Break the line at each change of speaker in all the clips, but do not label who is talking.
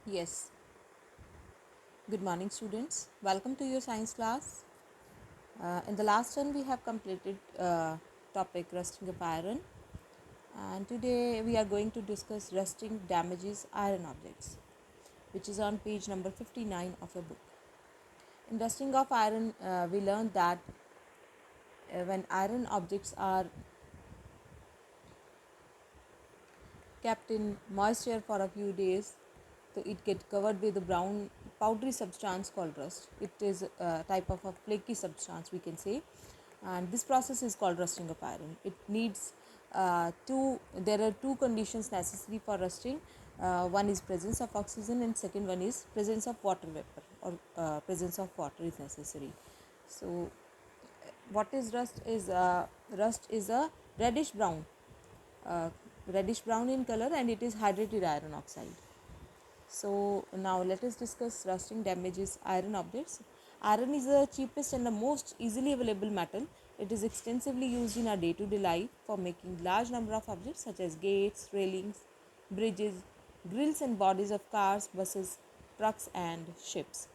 Yes. Good morning, students. Welcome to your science class. In the last one, we have completed topic rusting of iron, and today we are going to discuss rusting damages iron objects, which is on page number 59 of your book. In rusting of iron, we learned that when iron objects are kept in moisture for a few days, so it get covered with a brown powdery substance called rust. It is a type of a flaky substance, we can say, and this process is called rusting of iron. It needs there are two conditions necessary for rusting. One is presence of oxygen and second one is presence of water vapor, or presence of water is necessary. So what is rust is rust is a reddish brown, uh, reddish brown in color, and it is hydrated iron oxide. So now let us discuss rusting damages iron objects. Iron is the cheapest and the most easily available metal. It is extensively used in our day-to-day life for making large number of objects such as gates, railings, bridges, grills and bodies of cars, buses, trucks and ships.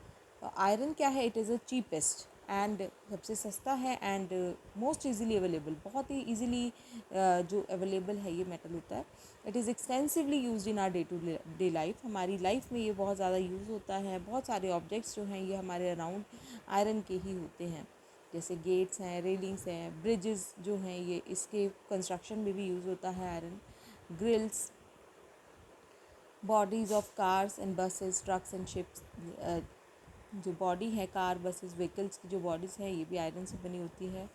Iron क्या है? It is a cheapest and सबसे सस्ता है and most easily available, बहुत ही easily जो available है ये metal होता है. It is extensively use in our day to day life. हमारी लाइफ में ये बहुत ज़्यादा यूज़ होता है. बहुत सारे ऑब्जेक्ट्स जो हैं ये हमारे अराउंड आयरन के ही होते हैं, जैसे गेट्स हैं, रेलिंग्स हैं, ब्रिजेस जो हैं ये इसके कंस्ट्रक्शन में भी यूज़ होता है iron. Grills, bodies of cars and buses, trucks and ships, जो बॉडी है कार, बसेस, व्हीकल्स की जो बॉडीज़ हैं ये भी आयरन से बनी होती है.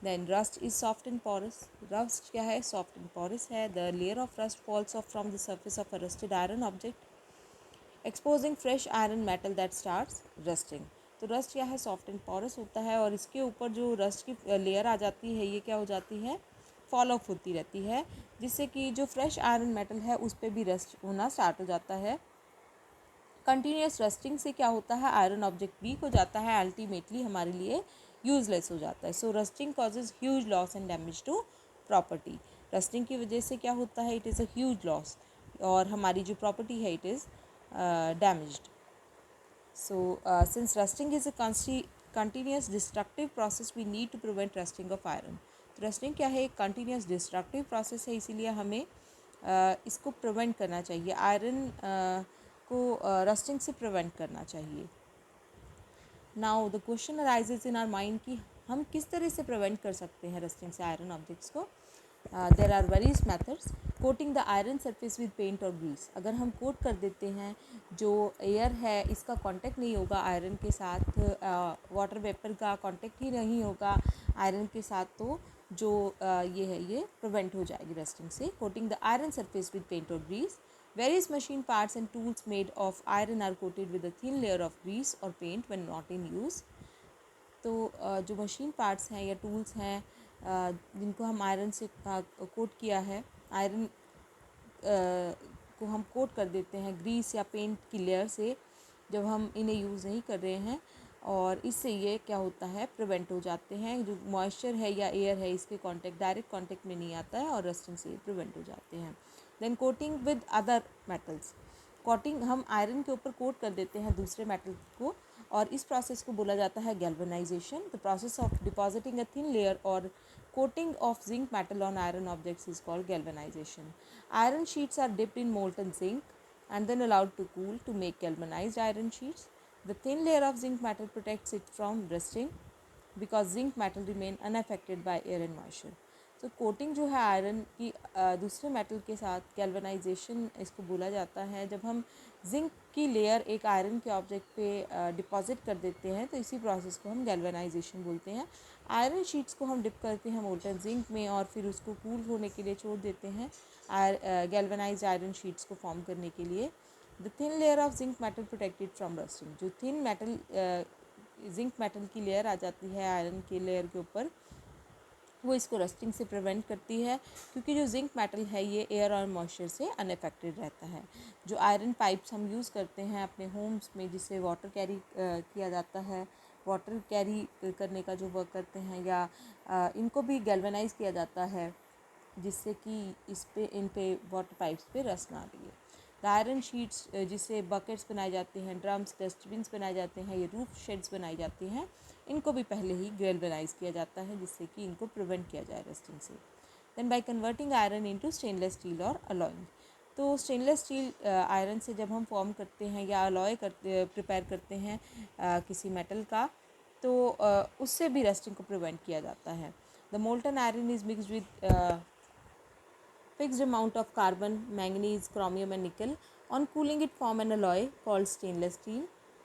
Then rust is soft and porous. Rust क्या है? सॉफ्ट एंड पोरस है. The layer of rust falls off from the surface of a rusted iron object exposing fresh iron metal that starts rusting. तो rust क्या है? Soft and porous होता है और इसके ऊपर जो रस्ट की लेयर आ जाती है ये क्या हो जाती है? फॉल ऑफ होती रहती है, जिससे कि जो फ्रेश आयरन मेटल है उस पर भी रस्ट होना स्टार्ट हो जाता है. कंटिन्यूस रस्टिंग से क्या होता है? आयरन ऑब्जेक्ट वीक हो जाता है, अल्टीमेटली हमारे लिए यूजलेस हो जाता है. So rusting causes huge loss and damage to property. Rusting की वजह से क्या होता है? It is a huge loss और हमारी जो प्रॉपर्टी है it is damaged. So, since rusting is a continuous destructive process, we need to prevent rusting of iron. तो रस्टिंग क्या है? एक कंटिन्यूस डिस्ट्रक्टिव प्रोसेस है, इसीलिए हमें इसको प्रिवेंट करना चाहिए. आयरन को रस्टिंग से प्रिवेंट करना चाहिए. Now the question arises in are mind कि हम किस तरह से प्रिवेंट कर सकते हैं रस्टिंग से आयरन ऑब्जेक्ट्स को. There are various methods. Coating the iron surface with paint और ग्रीस. अगर हम कोट कर देते हैं, जो एयर है इसका कांटेक्ट नहीं होगा आयरन के साथ, वाटर वेपर का कांटेक्ट ही नहीं होगा आयरन के साथ, तो जो ये है ये प्रिवेंट हो जाएगी रस्टिंग से. Coating the iron surface with paint और grease. Various machine parts and tools made of iron are coated with a thin layer of grease or paint when not in use. तो जो machine parts हैं या tools हैं जिनको हम iron से coat किया है, आयरन को हम कोट कर देते हैं ग्रीस या पेंट की लेयर से जब हम इन्हें यूज़ नहीं कर रहे हैं, और इससे ये क्या होता है? प्रिवेंट हो जाते हैं. जो मॉइस्चर है या एयर है इसके डायरेक्ट कांटेक्ट में नहीं आता है और रस्टिंग से प्रिवेंट हो जाते हैं. Then coating with other metals. Coating, हम आयरन के ऊपर कोट कर देते हैं दूसरे मेटल को, और इस प्रोसेस को बोला जाता है galvanisation. The process of depositing a thin layer और coating of zinc metal on iron objects is called galvanization. Iron sheets are dipped in molten zinc and then allowed to cool to make galvanized iron sheets. The thin layer of zinc metal protects it from rusting because zinc metal remain unaffected by air and moisture. तो coating जो है iron की दूसरे metal के साथ, galvanisation इसको बोला जाता है. जब हम जिंक की लेयर एक आयरन के ऑब्जेक्ट पे डिपॉजिट कर देते हैं तो इसी प्रोसेस को हम गैल्वेनाइजेशन बोलते हैं. आयरन शीट्स को हम डिप करते हैं मोल्टन जिंक में और फिर उसको कूल होने के लिए छोड़ देते हैं गैल्वेनाइज्ड आयरन शीट्स को फॉर्म करने के लिए. The thin layer of zinc metal protected from rusting. जो थिन मेटल जिंक मेटल की लेयर आ जाती है आयरन की लेयर के ऊपर, वो इसको रस्टिंग से प्रिवेंट करती है, क्योंकि जो जिंक मेटल है ये एयर और मॉइस्चर से अनअफेक्टेड रहता है. जो आयरन पाइप्स हम यूज़ करते हैं अपने होम्स में जिससे वाटर कैरी किया जाता है, वाटर कैरी करने का जो वर्क करते हैं, या इनको भी गैल्वेनाइज किया जाता है जिससे कि इन पे वाटर पाइप्स पे रस्ट ना लगे. आयरन शीट्स जिससे बकेट्स बनाए जाते हैं, ड्रम्स, डस्टबिन्स बनाए जाते हैं, ये रूफ शेड्स बनाई जाती हैं, इनको भी पहले ही गैल्वेनाइज किया जाता है जिससे कि इनको प्रिवेंट किया जाए रस्टिंग से। Then by converting iron into stainless steel और अलॉइंग, तो स्टेनलेस स्टील आयरन से जब हम फॉर्म करते हैं या अलॉय प्रिपेयर करते हैं किसी मेटल का, तो उससे भी रस्टिंग को प्रिवेंट किया जाता है। The molten iron is mixed with fixed amount of carbon, manganese, chromium and nickel. On cooling it form an alloy called stainless steel.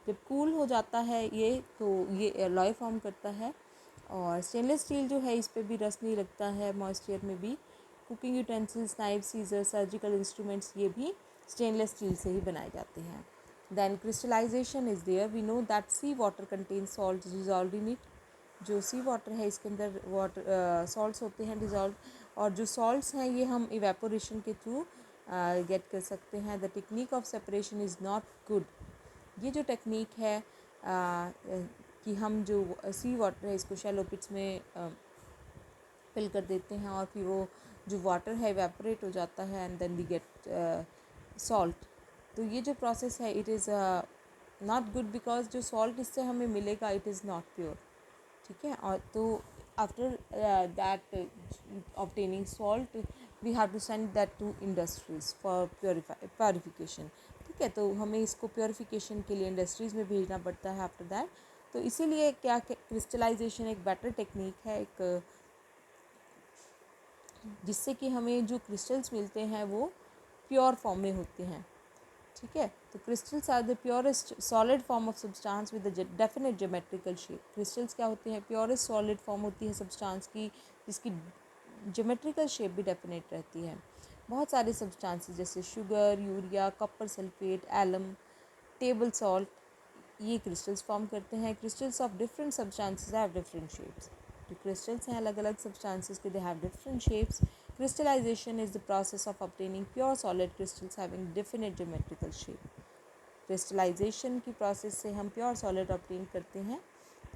जब कूल हो जाता है ये तो ये अलॉय फॉर्म करता है, और स्टेनलेस स्टील जो है इस पर भी रस्ट नहीं लगता है मॉइस्चर में भी। Cooking utensils, knife, scissor, surgical instruments ये भी स्टेनलेस स्टील से ही बनाए जाते हैं। Then crystallisation is there, we know that sea water contain salt dissolve in it, जो सी वाटर है इसके अंदर वाटर सॉल्ट्स होते हैं डिजॉल्व, और जो सॉल्ट्स हैं ये हम इवेपोरेशन के थ्रू गेट कर सकते हैं। The technique of separation is not good, ये जो टेक्निक है कि हम जो सी वाटर है इसको शैलो पिट्स में फिल कर देते हैं और फिर वो जो वाटर है इवेपोरेट हो जाता है and then we get salt, तो ये जो प्रोसेस है it is not good because जो सॉल्ट इससे हमें मिलेगा इट इज़ नॉट प्योर, ठीक है। और तो after that obtaining salt we have to send that to industries for purification, ठीक है। तो हमें इसको प्योरिफिकेशन के लिए इंडस्ट्रीज़ में भेजना पड़ता है आफ्टर दैट। तो इसीलिए क्या क्रिस्टलाइजेशन एक बेटर टेक्निक है, एक जिससे कि हमें जो क्रिस्टल्स मिलते हैं वो प्योर फॉर्म में होते हैं, ठीक है। तो crystals are the purest solid form of substance with the definite geometrical shape. Crystals क्या होते हैं, प्योरेस्ट सॉलिड फॉर्म होती है सब्सटेंस की जिसकी ज्योमेट्रिकल शेप भी डेफिनेट रहती है। बहुत सारे सब्सटेंसेस जैसे sugar, urea, copper sulphate, alum, table salt, ये क्रिस्टल्स फॉर्म करते हैं। Crystals of different substances have different shapes, जो क्रिस्टल्स हैं अलग अलग सब्सटेंसेस के, they have different shapes. Crystallisation is the process of obtaining pure solid crystals having definite geometrical shape. Crystallisation की process से हम प्योर सॉलिड ऑब्टेन करते हैं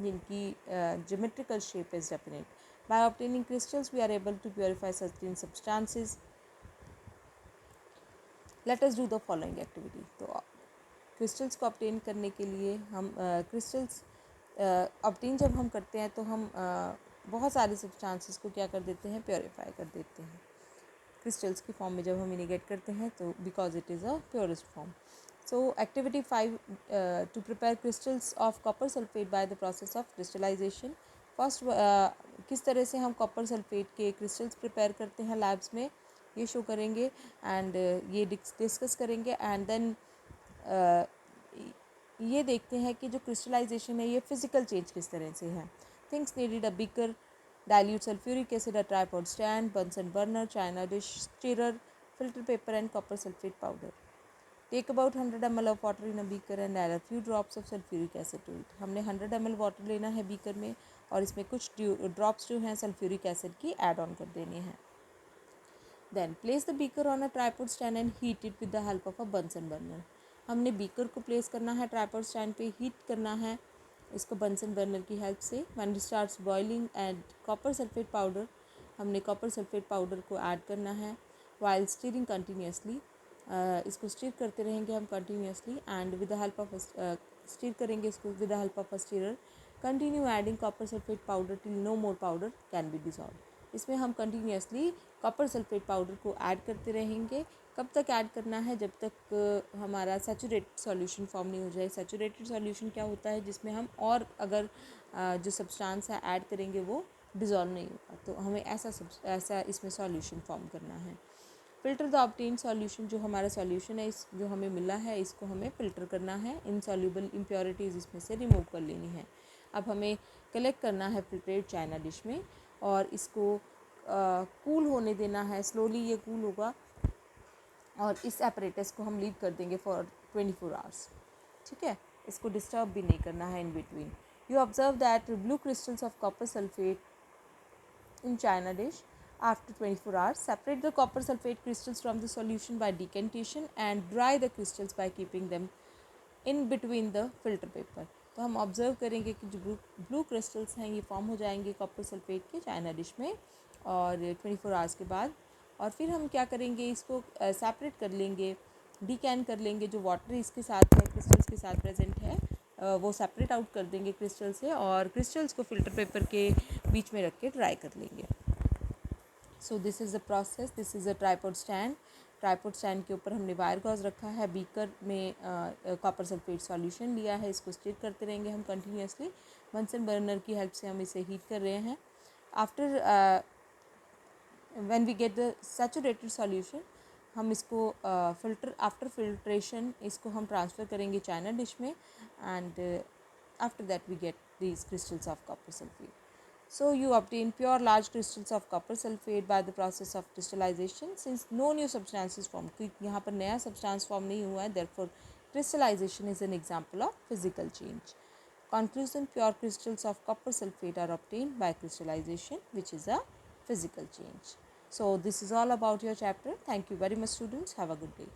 जिनकी geometrical shape is definite. By obtaining crystals we are able to purify certain substances. Let us do the following activity. तो crystals को obtain करने के लिए हम क्रिस्टल्स ऑब्टेन जब हम करते हैं तो हम बहुत सारे सब्सटेंसेस को क्या कर देते हैं, प्योरीफाई कर देते हैं क्रिस्टल्स की फॉर्म में जब हम इन्हें गेट करते हैं, तो because it is a purest form. So activity 5 to prepare crystals of copper sulphate by the process of crystallisation. First किस तरह से हम कॉपर सल्फेट के क्रिस्टल्स प्रिपेयर करते हैं लैब्स में, ये शो करेंगे एंड ये डिस्कस करेंगे। एंड देन ये देखते हैं कि जो क्रिस्टलाइजेशन है ये फिजिकल चेंज किस तरह से है। Things needed, a beaker, dilute sulfuric acid, a tripod stand, Bunsen burner, china dish, stirrer, filter paper and copper sulfate powder. Take about 100 ml of water in a beaker and add a few drops of sulfuric acid to it. हमने 100 ml water लेना है beaker में और इसमें कुछ drops जो हैं sulphuric acid की ऐड ऑन कर देनी है। Then place the beaker on a tripod stand and heat it with the help of a Bunsen burner. हमने बीकर को प्लेस करना है ट्राइपॉड स्टैंड पे, हीट करना है इसको बंसन बर्नर की हेल्प से। When it starts boiling and copper sulphate powder, हमने कॉपर सल्फेट पाउडर को ऐड करना है। वाइल स्टीरिंग कंटिन्यूसली, इसको स्टीर करते रहेंगे हम continuously and with the help of stir करेंगे इसको with the help of a stirrer. Continue adding copper sulphate powder till no more powder can be dissolve. इसमें हम कंटिन्यूसली कॉपर सल्फेट पाउडर को add करते रहेंगे। कब तक ऐड करना है, जब तक हमारा सैचुरेटेड सॉल्यूशन फॉर्म नहीं हो जाए। सैचुरेटेड सॉल्यूशन क्या होता है, जिसमें हम और अगर जो सब्सटेंस है ऐड करेंगे वो डिज़ोल्व नहीं होगा, तो हमें ऐसा इसमें सॉल्यूशन फॉर्म करना है। फ़िल्टर द ऑब्टेन सॉल्यूशन, जो हमारा सॉल्यूशन है इस जो हमें मिला है इसको हमें फ़िल्टर करना है। इनसॉल्यूबल इम्प्योरिटीज़ इसमें से रिमूव कर लेनी है। अब हमें कलेक्ट करना है फ़िल्टरेट चाइना डिश में और इसको कूल होने देना है। स्लोली ये कूल होगा और इस एपरेटस को हम लीव कर देंगे फॉर 24 आवर्स, ठीक है। इसको डिस्टर्ब भी नहीं करना है in between. You observe that blue crystals of copper sulphate in China dish after 24 hours. Separate the copper sulfate crystals from the solution by decantation and dry the crystals by keeping them in between the filter paper. तो हम observe करेंगे कि जो blue crystals हैं ये form हो जाएंगे copper sulphate के चाइना डिश में और 24 आवर्स के बाद। और फिर हम क्या करेंगे, इसको सेपरेट कर लेंगे डीकैन कर लेंगे, जो वाटर इसके साथ है, क्रिस्टल्स के साथ प्रेजेंट है, वो सेपरेट आउट कर देंगे क्रिस्टल से, और क्रिस्टल्स को फ़िल्टर पेपर के बीच में रख के ड्राई कर लेंगे। So this is the process. This is a tripod stand. Tripod stand के ऊपर हमने वायर गॉज रखा है, बीकर में कॉपर सल्फेट सॉल्यूशन लिया है, इसको स्टिर करते रहेंगे हम कंटिन्यूसली। बंसन बर्नर की हेल्प से हम इसे हीट कर रहे हैं। After when we get the saturated solution, हम इसको फ़िल्टर, आफ्टर फिल्ट्रेशन इसको हम ट्रांसफ़र करेंगे चाइना डिश में, and after that we get these crystals of copper sulfate. So you obtain pure large crystals of copper sulfate by the process of crystallization. Since no new substance is formed, क्योंकि यहाँ पर नया substance form नहीं हुआ है, therefore crystallization is an example of physical change. Conclusion: pure crystals of copper sulfate are obtained by crystallization, which is a physical change. So this is all about your chapter. Thank you very much, students. Have a good day.